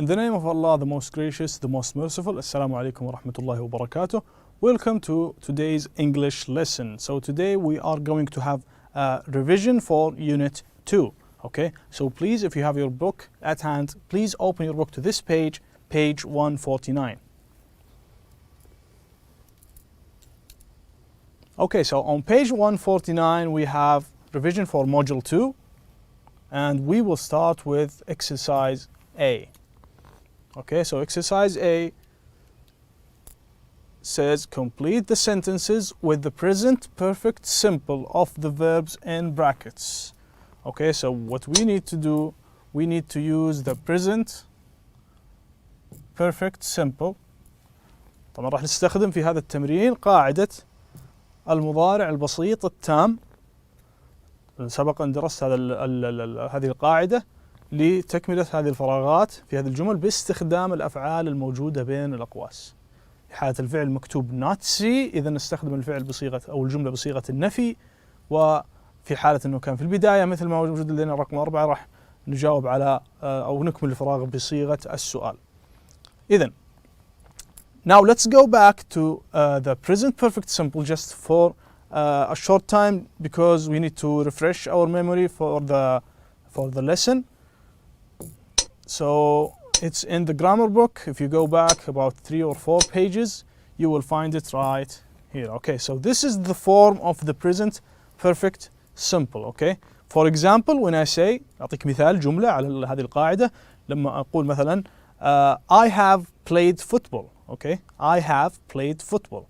In the name of Allah, the most gracious, the most merciful. Assalamu alaikum wa rahmatullahi wa barakatuh. Welcome to today's English lesson. So today we are going to have a revision for Unit 2. Okay, so please, if you have your book at hand, please open your book to this page, page 149. Okay, so on page 149 we have revision for Module 2, and we will start with exercise A. Okay, so exercise A says complete the sentences with the present perfect simple of the verbs in brackets. Okay, so what we need to do, we need to use the present perfect simple. طبعا راح نستخدم في هذا التمرين قاعدة المضارع البسيط التام. سبق أن درست هذه القاعدة لتكملة هذه الفراغات في هذه الجمل باستخدام الأفعال الموجودة بين الأقواس. في حالة الفعل مكتوب not see إذا نستخدم الفعل بصيغة أو الجملة بصيغة النفي، وفي حالة أنه كان في البداية مثل ما موجود لدينا رقم 4 راح نجاوب على أو نكمل الفراغ بصيغة السؤال. إذن now let's go back to the present perfect simple just for a short time because we need to refresh our memory for the lesson. So it's in the grammar book. If you go back about 3 or 4 pages, you will find it right here. Okay, so this is the form of the present perfect simple. Okay, for example, when I say أعطيك مثال جملة على هذه القاعدة، لما أقول مثلا I have played football. Okay, I have played football.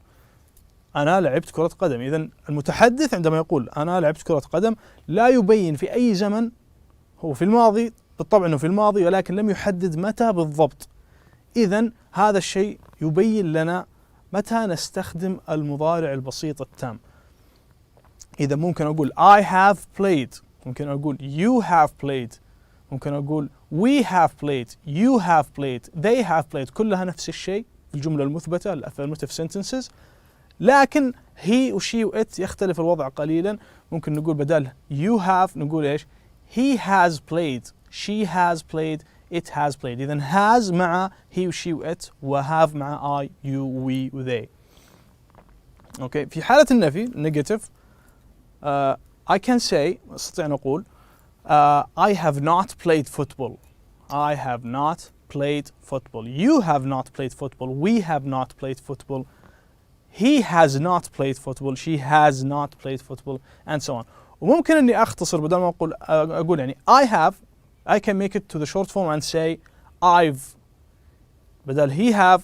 أنا لعبت كرة قدم. إذن المتحدث عندما يقول أنا لعبت كرة قدم لا يبين في أي زمن، هو في الماضي بالطبع أنه في الماضي، ولكن لم يحدد متى بالضبط. إذن هذا الشيء يبين لنا متى نستخدم المضارع البسيط التام. إذا ممكن أقول I have played، ممكن أقول you have played، ممكن أقول we have played، you have played، they have played، كلها نفس الشيء في الجملة المثبتة affirmative sentences. لكن he و she و it يختلف الوضع قليلا. ممكن نقول بدل you have نقول إيش؟ he has played، she has played، it has played. إذن has مع he و she و it، و have مع I you we و they. أوكي، في حالة النفي negative I can say أستطيع أن أقول I have not played football، I have not played football، you have not played football، we have not played football، he has not played football، she has not played football and so on. وممكن اني اختصر بدل ما اقول يعني I have، I can make it to the short form and say I've. بدل he have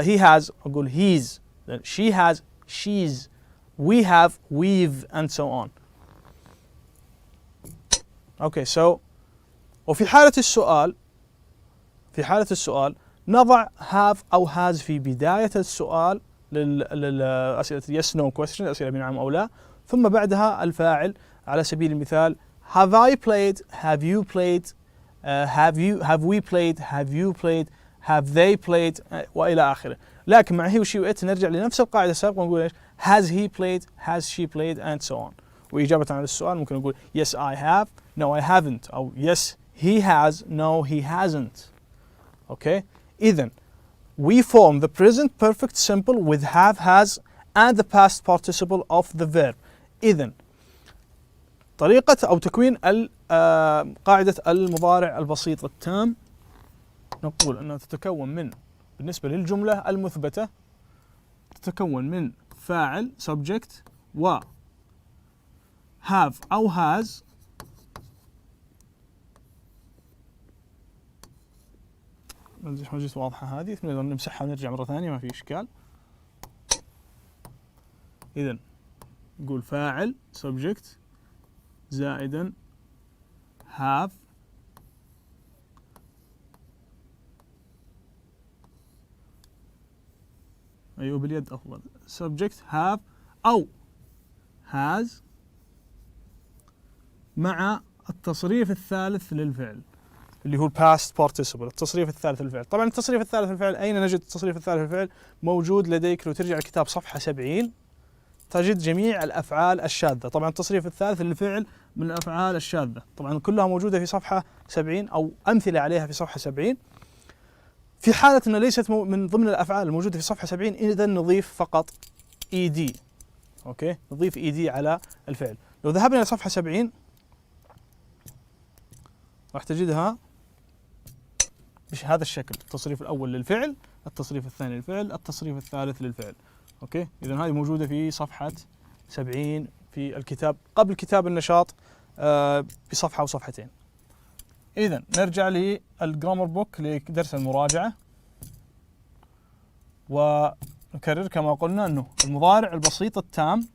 he has اقول he's، she has she's، we have we've and so on. Okay, so وفي حالة السؤال نضع have أو has في بداية السؤال للأسئلة yes no question، أسئلة بنعم أو لا، ثم بعدها الفاعل. على سبيل المثال have I played، have you played، have we played، have you played، have they played وإلى آخره. لكن مع he و she و it نرجع لنفس القاعدة السابقة ونقول إيش؟ has he played، has she played and so on. وإجابة على السؤال ممكن نقول yes I have، no I haven't، أو yes he has، no he hasn't. Okay, إذن we form the present perfect simple with have, has and the past participle of the verb. إذن طريقة أو تكوين قاعدة المضارع البسيط التام نقول أنها تتكون من، بالنسبة للجملة المثبتة تتكون من فاعل subject و have أو has ما جت واضحة هذه، نقدر نمسحها ونرجع مرة ثانية ما في إشكال. إذن نقول فاعل subject زائدا have أيوه باليد أفضل، subject have أو has مع التصريف الثالث للفعل اللي هو past participle، التصريف الثالث للفعل. طبعا التصريف الثالث للفعل أين نجد التصريف الثالث للفعل؟ موجود لديك لو ترجع الكتاب صفحة 70 تجد جميع الأفعال الشاذة. طبعا التصريف الثالث للفعل من الأفعال الشاذة، طبعا كلها موجودة في صفحة 70 أو أمثلة عليها في صفحة 70. في حالة أنها ليست من ضمن الأفعال الموجودة في صفحة 70 إذا نضيف فقط ED. أوكي، نضيف ED على الفعل. لو ذهبنا إلى صفحة 70 راح تجدها بهذا الشكل: التصريف الأول للفعل، التصريف الثاني للفعل، التصريف الثالث للفعل. أوكي، إذا هذه موجودة في صفحة 70 في الكتاب قبل كتاب النشاط بصفحة أو صفحتين. إذا نرجع للجرامر بوك لدرس المراجعة، ونكرر كما قلنا أنه المضارع البسيط التام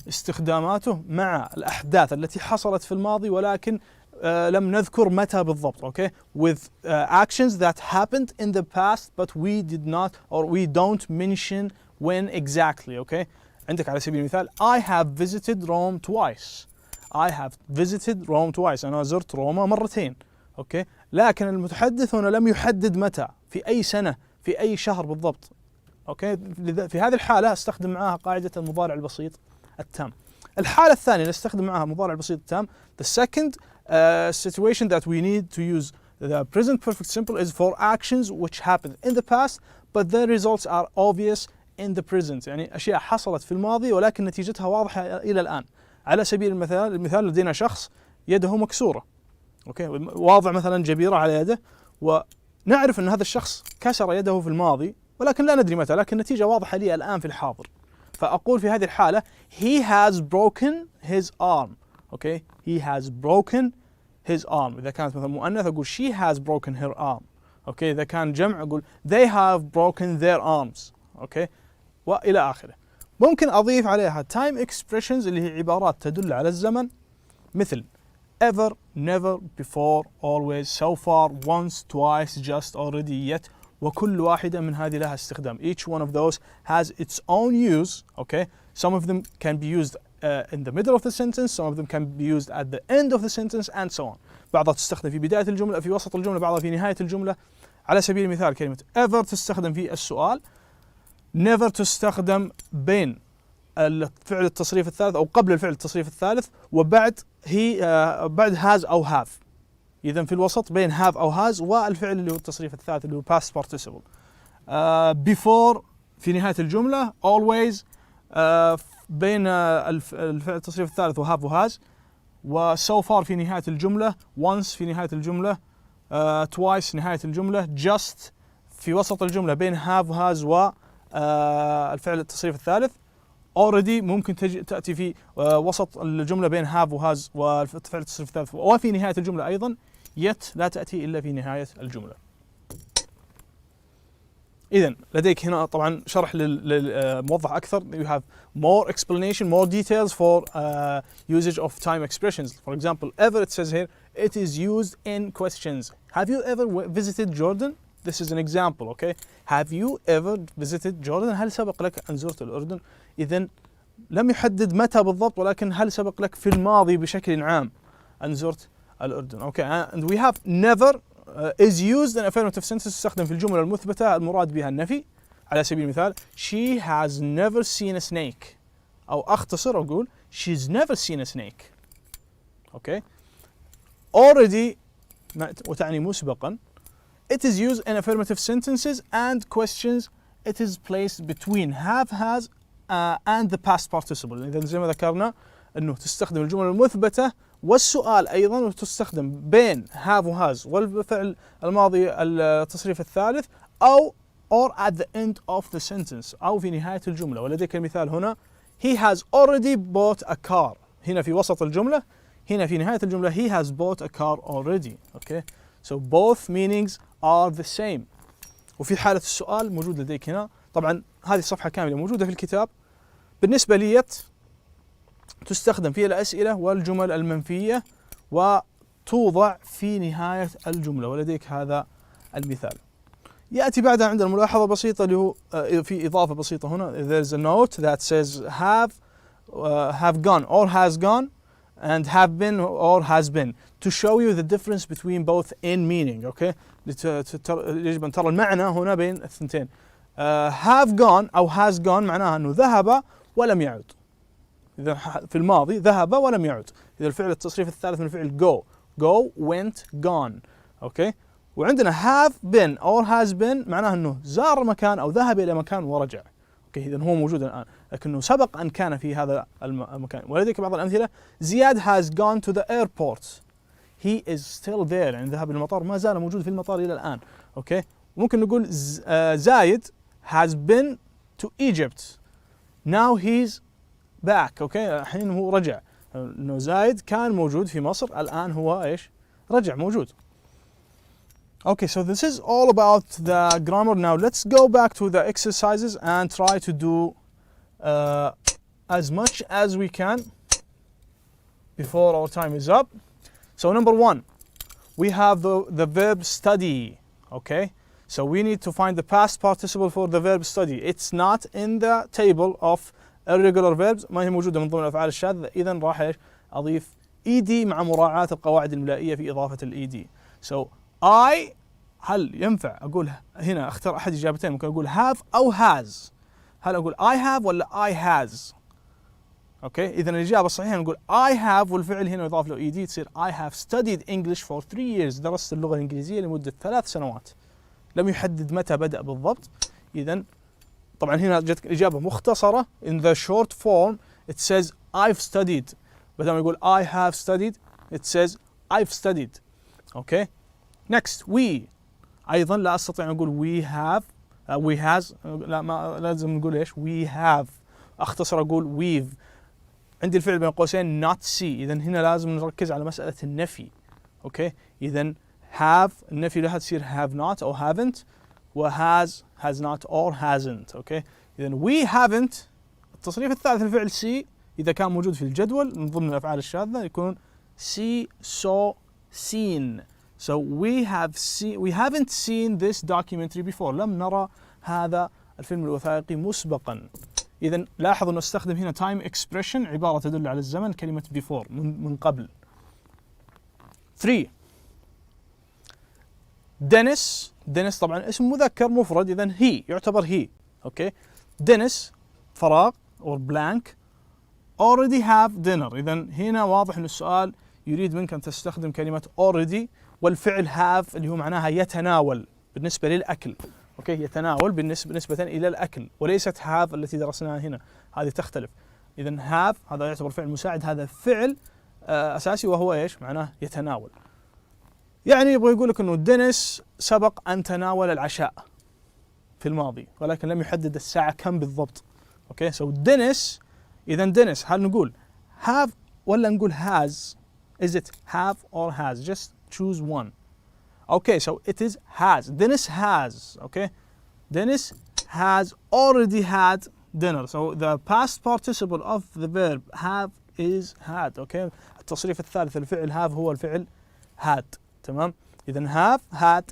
استخداماته مع الأحداث التي حصلت في الماضي ولكن لم نذكر متى بالضبط. Okay, with actions that happened in the past but we did not or we don't mention when exactly. Okay, عندك على سبيل المثال I have visited Rome twice. I have visited Rome twice. أنا زرت روما مرتين. Okay, لكن المتحدث هنا لم يحدد متى، في أي سنة، في أي شهر بالضبط. Okay, في هذه الحالة استخدم معها قاعدة المضارع البسيط التام. الحالة الثانية نستخدم معها المضارع البسيط التام. The second situation that we need to use the present perfect simple is for actions which happened in the past but the results are obvious in the present. يعني أشياء حصلت في الماضي ولكن نتيجتها واضحة إلى الآن. على سبيل المثال لدينا شخص يده مكسورة. أوكي، واضع مثلا جبيرة على يده، ونعرف أن هذا الشخص كسر يده في الماضي ولكن لا ندري متى، لكن النتيجة واضحة لي الآن في الحاضر. فأقول في هذه الحالة he has broken his arm. Okay, he has broken his arm. إذا كانت مثلا مؤنث أقول she has broken her arm. Okay, إذا كان جمع أقول they have broken their arms. Okay, وإلى آخره. ممكن أضيف عليها time expressions اللي هي عبارات تدل على الزمن، مثل ever, never, before, always, so far, once, twice, just, already, yet. وكل واحدة من هذه لها استخدام. Each one of those has its own use. Okay, some of them can be used in the middle of the sentence, some of them can be used at the end of the sentence and so on. بعضها تستخدم في بداية الجملة، في وسط الجملة، بعضها في نهاية الجملة. على سبيل المثال كلمة ever تستخدم في السؤال، never تستخدم بين الفعل التصريف الثالث أو قبل الفعل التصريف الثالث وبعد بعد has أو have. إذا في الوسط بين have أو has والفعل اللي هو التصريف الثالث اللي هو past participle. Before في نهاية الجملة، always بين الفعل التصريف الثالث وهاف وهاز، وسو فار في نهاية الجملة، once في نهاية الجملة، twice نهاية الجملة، just في وسط الجملة بين هاف وهاز والفعل التصريف الثالث. already ممكن تأتي في وسط الجملة بين have وhas والفعل التصريف الثالث، وفي نهاية الجملة أيضا. yet لا تأتي إلا في نهاية الجملة. إذا لديك هنا طبعا شرح موضح أكثر. you have more explanation, more details for usage of time expressions. For example, ever, it says here, it is used in questions. Have you ever visited Jordan? This is an example. Okay, have you ever visited Jordan? هل سبق لك أن زرت الأردن؟ إذن لم يحدد متى بالضبط، ولكن هل سبق لك في الماضي بشكل عام أن زرت الأردن. Okay, and we have never is used in affirmative sentence. تستخدم في الجملة المثبتة المراد بها النفي. على سبيل المثال, she has never seen a snake. أو أختصر أقول she's never seen a snake. Okay, already وتعني مسبقا. It is used in affirmative sentences and questions. It is placed between have, has and the past participle. إذا زي ما ذكرنا أنه تستخدم الجملة المثبتة والسؤال أيضا، وتستخدم بين have و has والفعل الماضي التصريف الثالث، أو or at the end of the sentence، أو في نهاية الجملة. ولديك المثال هنا he has already bought a car. هنا في وسط الجملة، هنا في نهاية الجملة he has bought a car already. Okay, so both meanings are the same. وفي حالة السؤال موجود لديك هنا، طبعا هذه الصفحة كاملة موجودة في الكتاب. بالنسبة ليت تستخدم في الأسئلة والجمل المنفية وتوضع في نهاية الجملة، ولديك هذا المثال. يأتي بعدها عندنا ملاحظة بسيطة اللي هو في إضافة بسيطة هنا. There's a note that says have gone or has gone and have been or has been to show you the difference between both in meaning. Okay, يجب أن ترى المعنى هنا بين الثنتين. Have gone أو has gone معناها أنه ذهب ولم يعد. إذا في الماضي ذهب ولم يعد. إذا الفعل التصريف الثالث من الفعل go went gone. أوكي. وعندنا have been or has been معناه أنه زار مكان أو ذهب إلى مكان ورجع. أوكي. إذا هو موجود الآن لكنه سبق أن كان في هذا المكان. ولديك بعض الأمثلة. زياد has gone to the airport. He is still there. يعني ذهب إلى المطار، ما زال موجود في المطار إلى الآن. أوكي. ممكن نقول زايد has been to Egypt. Now he's back. أوكي. الحين هو رجع. إنه زايد كان موجود في مصر، الآن هو إيش؟ رجع موجود. Okay, so this is all about the grammar. Now let's go back to the exercises and try to do as much as we can before our time is up. So number one, we have the verb study. Okay, so we need to find the past participle for the verb study. It's not in the table of irregular verbs. ما هي موجودة من ضمن الأفعال الشاذة. إذا راح أضيف ed مع مراعاة القواعد الإملائية في إضافة ed. So هل ينفع أقول هنا أختار أحد إجابتين؟ ممكن أقول have أو has. هل أقول I have ولا I has؟ أوكي. إذا الإجابة الصحيحة نقول I have والفعل هنا يضاف له ed تصير I have studied English for 3 years. درست اللغة الإنجليزية لمدة 3 سنوات. لم يحدد متى بدأ بالضبط. إذا طبعا هنا جت الإجابة مختصرة. In the short form it says I've studied. بدل ما يقول I have studied it says I've studied. أوكي. Next we. أيضا لا أستطيع أن أقول we have we has. لا، ما لازم نقول إيش we have. أختصر أقول we've. عندي الفعل بين قوسين not see. إذا هنا لازم نركز على مسألة النفي. أوكي. إذا have النفي لها تصير have not أو haven't، و has not or hasn't. أوكي. إذا we haven't التصريف الثالث الفعل see إذا كان موجود في الجدول من ضمن الأفعال الشاذة يكون see saw seen. So we haven't seen this documentary before. لم نرى هذا الفيلم الوثائقي مسبقا. إذا لاحظوا أنه استخدم هنا time expression عبارة تدل على الزمن، كلمة before من قبل. 3 دينيس طبعا اسم مذكر مفرد، إذا he يعتبر he. أوكي. دينيس فراغ or blank already have dinner. إذا هنا واضح أن السؤال يريد منك أن تستخدم كلمة already والفعل have اللي هو معناها يتناول بالنسبة للأكل. أوكي. يتناول بالنسبة إلى الأكل، وليست have التي درسناها هنا، هذه تختلف. إذا have هذا يعتبر فعل مساعد، هذا فعل أساسي وهو إيش معناه يتناول. يعني يبغى يقول لك إنه دينيس سبق أن تناول العشاء في الماضي، ولكن لم يحدد الساعة كم بالضبط. أوكي. so دينيس. إذا دينيس هل نقول have ولا نقول has؟ Is it have or has? Just choose one. Okay, so it is has. Dennis has. Okay, Dennis has already had dinner. So the past participle of the verb have is had. Okay, التصريف الثالث الفعل have هو الفعل had. تمام. إذا have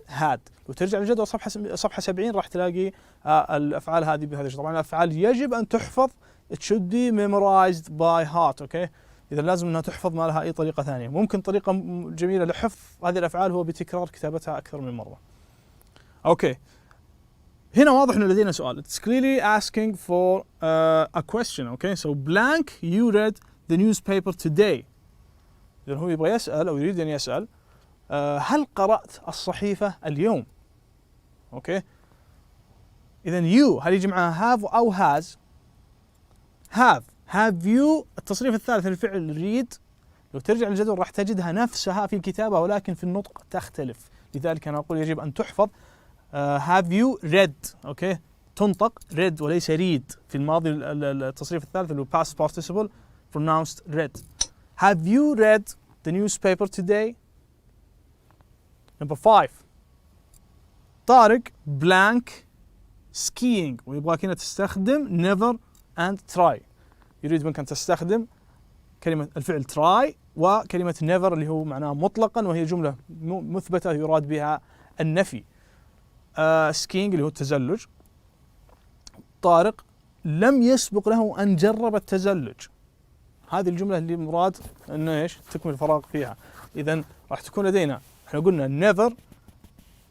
had. وترجع للجدول صفحة 70 راح تلاقي الأفعال هذه بهذا الشكل. طبعا الأفعال يجب أن تحفظ. It should be memorized by heart. Okay. إذا لازم أنها تحفظ، ما لها أي طريقة ثانية. ممكن طريقة جميلة لحفظ هذه الأفعال هو بتكرار كتابتها أكثر من مرة. أوكي. هنا واضح أنه لدينا سؤال. It's clearly asking for a question. Okay. So blank you read the newspaper today. إذا هو يبغى يسأل أو يريد أن يسأل هل قرأت الصحيفة اليوم؟ أوكي. إذا you هل يجي معها have أو has؟ have you التصريف الثالث الفعل read. لو ترجع للجدول راح تجدها نفسها في الكتابة ولكن في النطق تختلف، لذلك أنا أقول يجب أن تحفظ. have you read. أوكي. تنطق read وليس read في الماضي. التصريف الثالث اللي هو past participle pronounced read. have you read the newspaper today? Number 5 طارق blank skiing، ويبغاك هنا تستخدم never and try. يريد منك أن تستخدم كلمة الفعل try وكلمة never اللي هو معناها مطلقا، وهي جملة مثبتة يراد بها النفي. skiing اللي هو التزلج. طارق لم يسبق له أن جرب التزلج. هذه الجملة اللي مراد أنه إيش تكمل الفراغ فيها. إذن راح تكون لدينا احنا قلنا never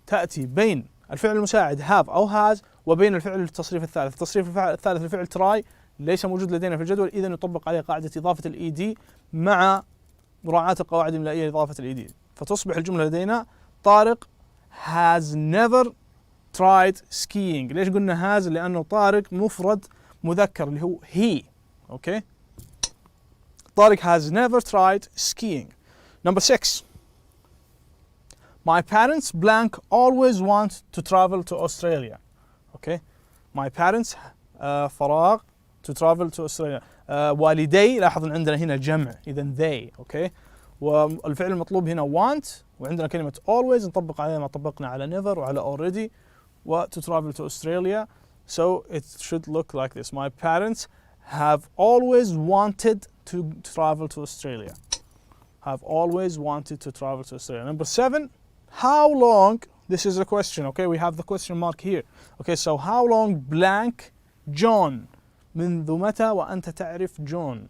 تأتي بين الفعل المساعد have أو has وبين الفعل التصريف الثالث. التصريف الثالث الفعل try ليس موجود لدينا في الجدول، إذا يطبق عليه قاعدة إضافة الإي دي مع مراعاة القواعد الإملائية لإضافة الإي دي، فتصبح الجملة لدينا طارق has never tried skiing. ليش قلنا has؟ لأنه طارق مفرد مذكر اللي هو he. أوكي، طارق has never tried skiing. Number 6. My parents blank always want to travel to Australia. Okay, my parents فراغ to travel to Australia. والدي، لاحظ ان عندنا هنا جمع، اذا they. اوكي، والفعل المطلوب هنا want، وعندنا كلمة always نطبق عليها ما طبقنا على never وعلى already و to travel to Australia. So it should look like this. My parents have always wanted to travel to Australia. Have always wanted to travel to Australia. Number 7. How long? This is a question. Okay, we have the question mark here. Okay, so how long blank John. منذ متى وأنت تعرف جون.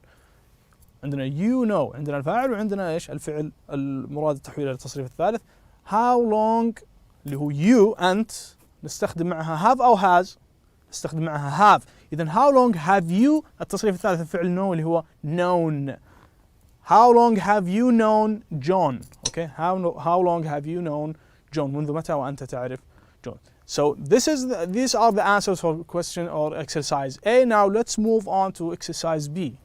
عندنا you know، عندنا الفاعل، وعندنا ايش؟ الفعل المراد تحويله للتصريف الثالث. How long اللي هو you أنت نستخدم معها have أو has، نستخدم معها have. إذا how long have you التصريف الثالث الفعل know اللي هو known. How long have you known John? Okay, how long have you known John? منذ متى وأنت تعرف John? So these are the answers for question or exercise A. Now let's move on to exercise B.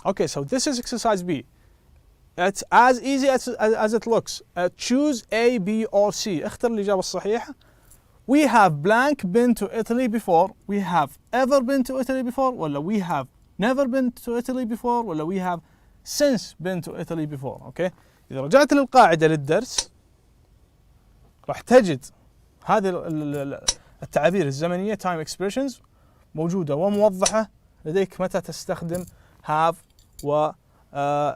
Okay, so this is exercise B. It's as easy as it looks. Choose A, B or C. اختر الإجابة الصحيحة. We have blank been to Italy before. We have ever been to Italy before. ولا we have never been to Italy before. ولا we have since been to Italy before. Okay. إذا رجعت للقاعدة للدرس راح تجد هذه التعابير الزمنية time expressions موجودة وموضحة لديك متى تستخدم have و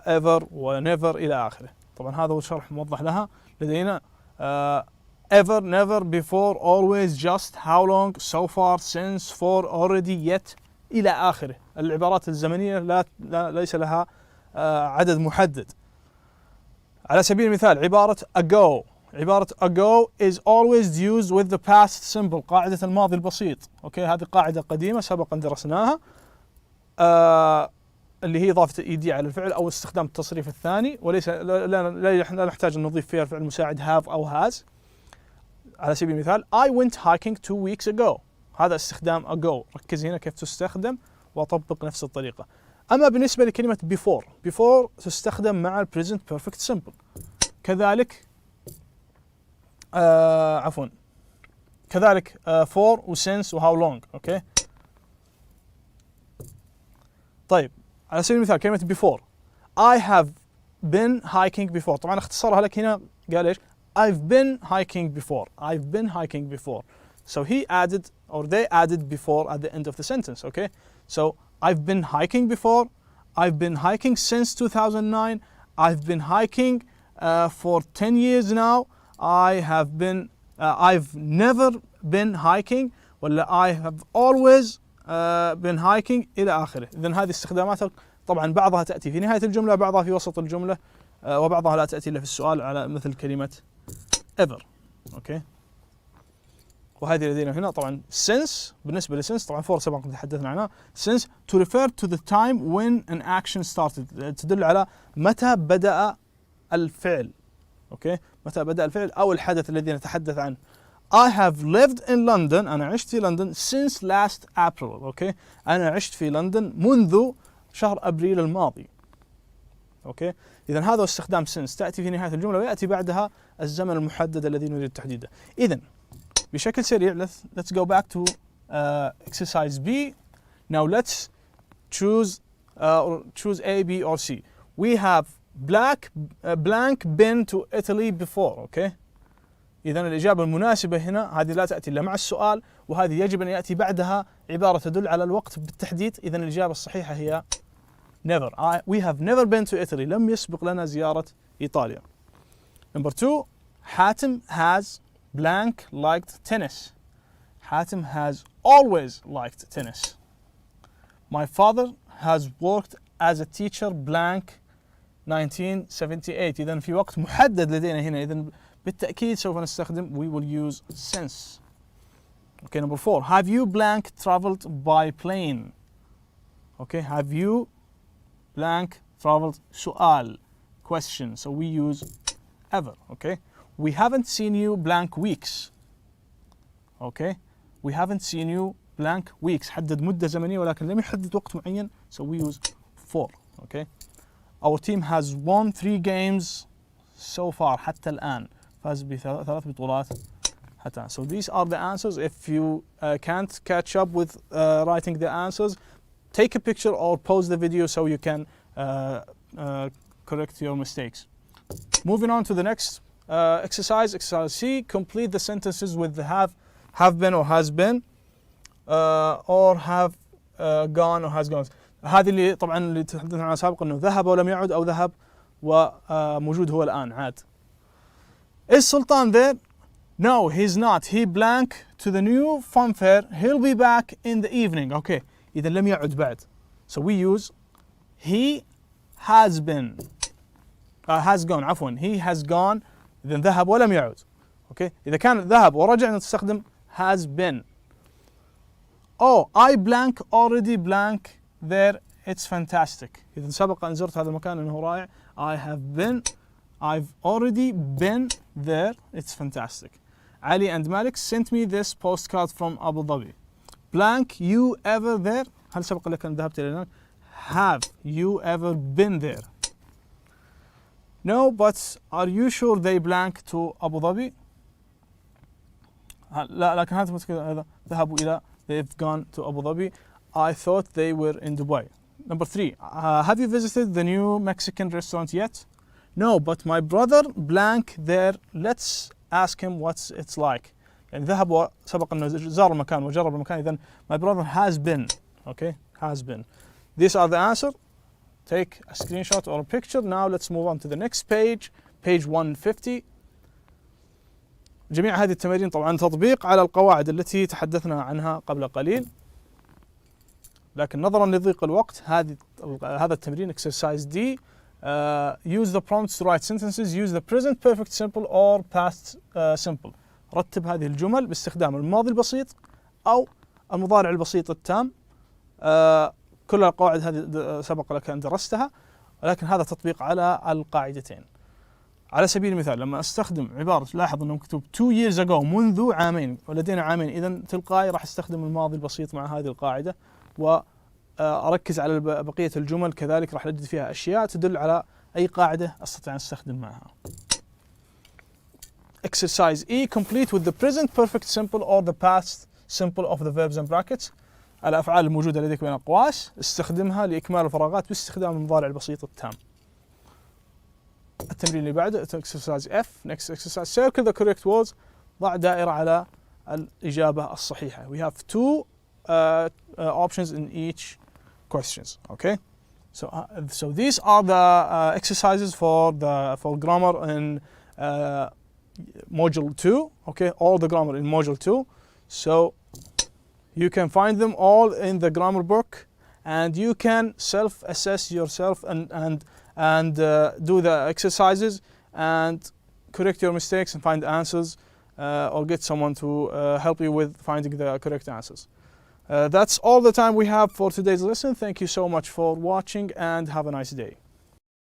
ever و never إلى آخره. طبعا هذا هو شرح موضح لها لدينا. Ever, never, before, always, just, how long, so far, since, for, already, yet إلى آخره. العبارات الزمنية ليس لها عدد محدد. على سبيل المثال عبارة ago. عبارة ago is always used with the past simple. قاعدة الماضي البسيط. أوكي، هذه قاعدة قديمة سبقا درسناها. اللي هي إضافة ed على الفعل أو استخدام التصريف الثاني، وليس لا نحتاج أن نضيف فيها الفعل المساعد have أو has. على سبيل المثال I went hiking 2 weeks ago. هذا استخدام ago. ركز هنا كيف تستخدم وطبق نفس الطريقة. أما بالنسبة لكلمة before تستخدم مع present perfect simple. كذلك كذلك for و since و how long. أوكي. طيب على سبيل المثال كلمة before I have been hiking before. طبعا اختصرها لك هنا قال ايش؟ I've been hiking before. I've been hiking before. So he added or they added before at the end of the sentence. Okay. So I've been hiking before. I've been hiking since 2009. I've been hiking for 10 years now. I've never been hiking. ولا I have always been hiking إلى آخره. إذن هذه استخدامات طبعا بعضها تأتي في نهاية الجملة، بعضها في وسط الجملة، وبعضها لا تأتي إلا في السؤال على مثل كلمة ever. أوكي. وهذه لدينا هنا طبعا since. بالنسبة لsince طبعا for سبق تحدثنا عنها. Since to refer to the time when an action started. تدل على متى بدأ الفعل. أوكي. متى بدأ الفعل أو الحدث الذي نتحدث عنه. I have lived in London. أنا عشت في لندن since last April. أوكي. أنا عشت في لندن منذ شهر أبريل الماضي. أوكي. إذا هذا استخدام since تأتي في نهاية الجملة ويأتي بعدها الزمن المحدد الذي نريد تحديده. إذا بشكل سريع let's go back to exercise B. Now let's choose A, B or C. We have blank been to Italy before. Okay. إذا الإجابة المناسبة هنا هذه لا تأتي إلا مع السؤال، وهذه يجب أن يأتي بعدها عبارة تدل على الوقت بالتحديد. إذا الإجابة الصحيحة هي never. We have never been to Italy. لم يسبق لنا زيارة إيطاليا. Number 2. حاتم has blank liked tennis. حاتم has always liked tennis. My father has worked as a teacher blank 1978. إذا في وقت محدد لدينا هنا. إذا بالتأكيد سوف نستخدم we will use since. Okay, number 4. Have you blank traveled by plane? Okay, have you blank traveled سؤال question, so we use ever. Okay, we haven't seen you blank weeks. Okay, we haven't seen you blank weeks. حدد مدة زمنية ولكن لم يحدد وقت معين, so we use for. Okay, our team has won 3 games so far حتى الآن. فاز ب3 بطولات حتى الآن. So these are the answers. If you can't catch up with writing the answers, take a picture or pause the video so you can correct your mistakes. Moving on to the next exercise, exercise C. Complete the sentences with the have been or has been, or have gone or has gone. هذه اللي طبعا اللي تحدثنا عنها سابقا انه ذهب ولم يعد او ذهب وموجود هو الان عاد. Is Sultan there? No, he's not. He blank to the new fun fair. He'll be back in the evening. Okay. إذا لم يعد بعد. So we use he has been. Has gone. عفوا. He has gone. إذا ذهب ولم يعد. Okay. إذا كان ذهب ورجع نستخدم has been. Oh, I blank already blank there. It's fantastic. إذا سبق أن زرت هذا المكان إنه رائع. I've already been there. It's fantastic. Ali and Malik sent me this postcard from Abu Dhabi. Blank, you ever there? هل سبق لك أن ذهبت إلى هناك؟ Have you ever been there? No, but are you sure they blank to Abu Dhabi? لا لكن هذا ذهبوا إلى they've gone to Abu Dhabi. I thought they were in Dubai. Number 3. Have you visited the new Mexican restaurant yet? No, but my brother blank there. Let's ask him what it's like. يعني ذهب وسبق أنه زار المكان وجرب المكان. إذن my brother has been. Okay, has been. These are the answer. Take a screenshot or a picture. Now let's move on to the next page. Page 150. جميع هذه التمارين طبعا تطبيق على القواعد التي تحدثنا عنها قبل قليل. لكن نظرا لضيق الوقت هذا التمرين exercise D. Use the prompts to write sentences. Use the present perfect simple or past simple. رتب هذه الجمل باستخدام الماضي البسيط أو المضارع البسيط التام. كل القواعد هذه سبق لك أن درستها، ولكن هذا تطبيق على القاعدتين. على سبيل المثال لما استخدم عبارة، لاحظ أنه مكتوب 2 years ago منذ عامين ولدينا عامين، إذا تلقائي راح استخدم الماضي البسيط مع هذه القاعدة، وأركز على بقية الجمل كذلك راح نجد فيها أشياء تدل على أي قاعدة أستطيع أن أستخدم معها. Exercise E. Complete with the present perfect simple or the past simple of the verbs and brackets. الأفعال الموجودة لديك بين أقواس استخدمها لإكمال الفراغات باستخدام المضارع البسيط التام. التمرين اللي بعده exercise F. Next exercise. Circle the correct words. ضع دائرة على الإجابة الصحيحة. We have 2 options in each questions. Okay. So these are the exercises for grammar in module 2. Okay, all the grammar in module 2. So you can find them all in the grammar book, and you can self-assess yourself and do the exercises and correct your mistakes and find answers, or get someone to help you with finding the correct answers. That's all the time we have for today's lesson. Thank you so much for watching and have a nice day.